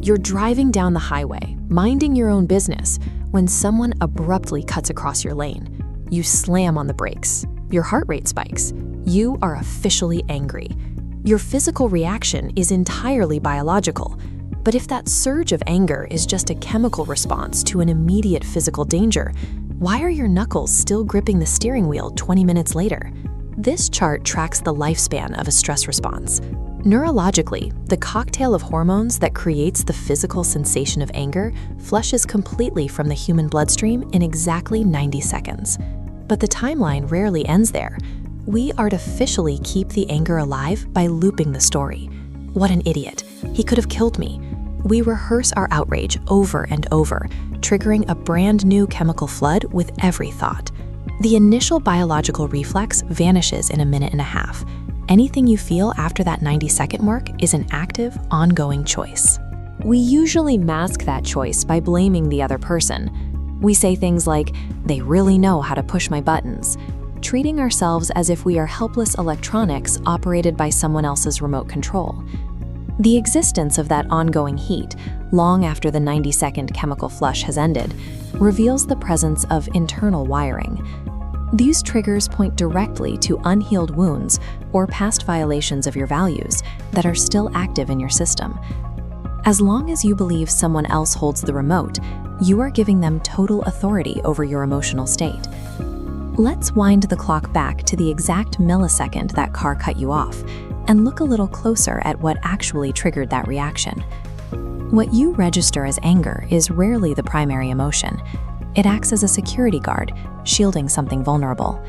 You're driving down the highway, minding your own business, when someone abruptly cuts across your lane. You slam on the brakes. Your heart rate spikes. You are officially angry. Your physical reaction is entirely biological. But if that surge of anger is just a chemical response to an immediate physical danger, why are your knuckles still gripping the steering wheel 20 minutes later? This chart tracks the lifespan of a stress response. Neurologically, the cocktail of hormones that creates the physical sensation of anger flushes completely from the human bloodstream in exactly 90 seconds. But the timeline rarely ends there. We artificially keep the anger alive by looping the story. What an idiot. He could have killed me. We rehearse our outrage over and over, triggering a brand new chemical flood with every thought. The initial biological reflex vanishes in a minute and a half. Anything you feel after that 90-second mark is an active, ongoing choice. We usually mask that choice by blaming the other person. We say things like, "They really know how to push my buttons," treating ourselves as if we are helpless electronics operated by someone else's remote control. The existence of that ongoing heat, long after the 90-second chemical flush has ended, reveals the presence of internal wiring. These triggers point directly to unhealed wounds or past violations of your values that are still active in your system. As long as you believe someone else holds the remote, you are giving them total authority over your emotional state. Let's wind the clock back to the exact millisecond that car cut you off and look a little closer at what actually triggered that reaction. What you register as anger is rarely the primary emotion. It acts as a security guard, shielding something vulnerable.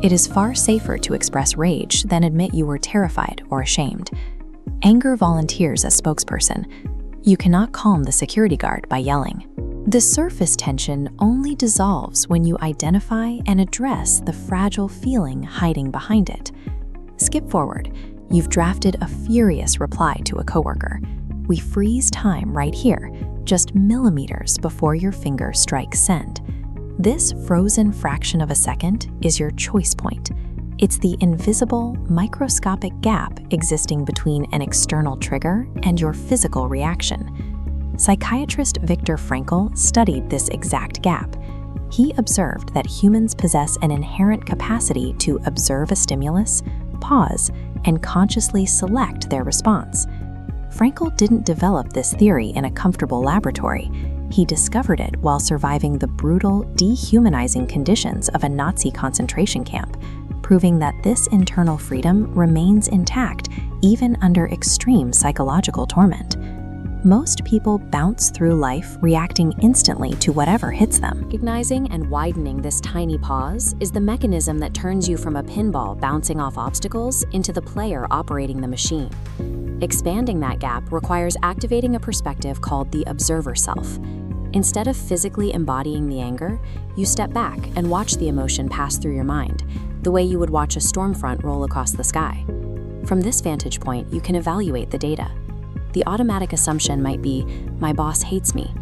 It is far safer to express rage than admit you were terrified or ashamed. Anger volunteers as spokesperson. You cannot calm the security guard by yelling. The surface tension only dissolves when you identify and address the fragile feeling hiding behind it. Skip forward. You've drafted a furious reply to a coworker. We freeze time right here, just millimeters before your finger strikes send. This frozen fraction of a second is your choice point. It's the invisible, microscopic gap existing between an external trigger and your physical reaction. Psychiatrist Viktor Frankl studied this exact gap. He observed that humans possess an inherent capacity to observe a stimulus, pause, and consciously select their response. Frankl didn't develop this theory in a comfortable laboratory. He discovered it while surviving the brutal, dehumanizing conditions of a Nazi concentration camp, proving that this internal freedom remains intact even under extreme psychological torment. Most people bounce through life reacting instantly to whatever hits them. Recognizing and widening this tiny pause is the mechanism that turns you from a pinball bouncing off obstacles into the player operating the machine. Expanding that gap requires activating a perspective called the observer self. Instead of physically embodying the anger, you step back and watch the emotion pass through your mind, the way you would watch a storm front roll across the sky. From this vantage point, you can evaluate the data. The automatic assumption might be, my boss hates me.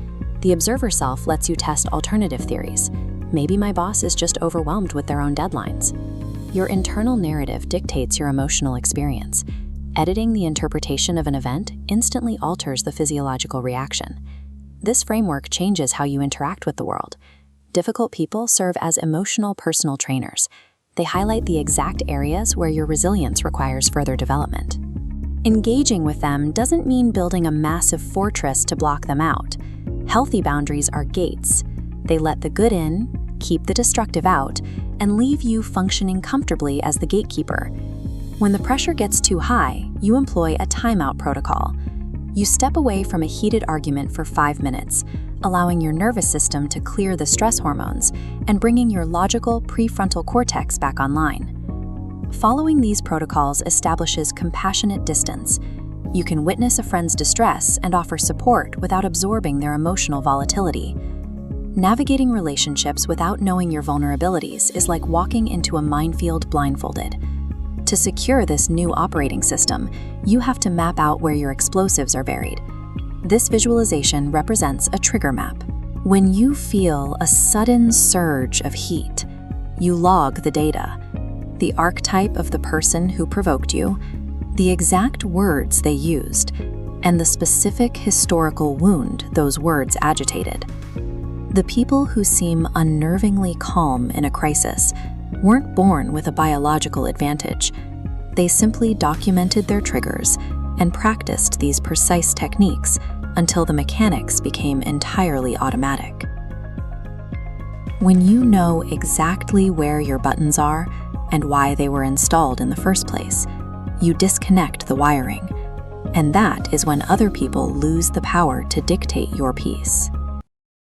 The observer self lets you test alternative theories. Maybe my boss is just overwhelmed with their own deadlines. Your internal narrative dictates your emotional experience. Editing the interpretation of an event instantly alters the physiological reaction. This framework changes how you interact with the world. Difficult people serve as emotional personal trainers. They highlight the exact areas where your resilience requires further development. Engaging with them doesn't mean building a massive fortress to block them out. Healthy boundaries are gates. They let the good in, keep the destructive out, and leave you functioning comfortably as the gatekeeper. When the pressure gets too high, you employ a timeout protocol. You step away from a heated argument for 5 minutes, allowing your nervous system to clear the stress hormones and bringing your logical prefrontal cortex back online. Following these protocols establishes compassionate distance. You can witness a friend's distress and offer support without absorbing their emotional volatility. Navigating relationships without knowing your vulnerabilities is like walking into a minefield blindfolded. To secure this new operating system, you have to map out where your explosives are buried. This visualization represents a trigger map. When you feel a sudden surge of heat, you log the data. The archetype of the person who provoked you, the exact words they used, and the specific historical wound those words agitated. The people who seem unnervingly calm in a crisis weren't born with a biological advantage. They simply documented their triggers and practiced these precise techniques until the mechanics became entirely automatic. When you know exactly where your buttons are and why they were installed in the first place, you disconnect the wiring, and that is when other people lose the power to dictate your peace.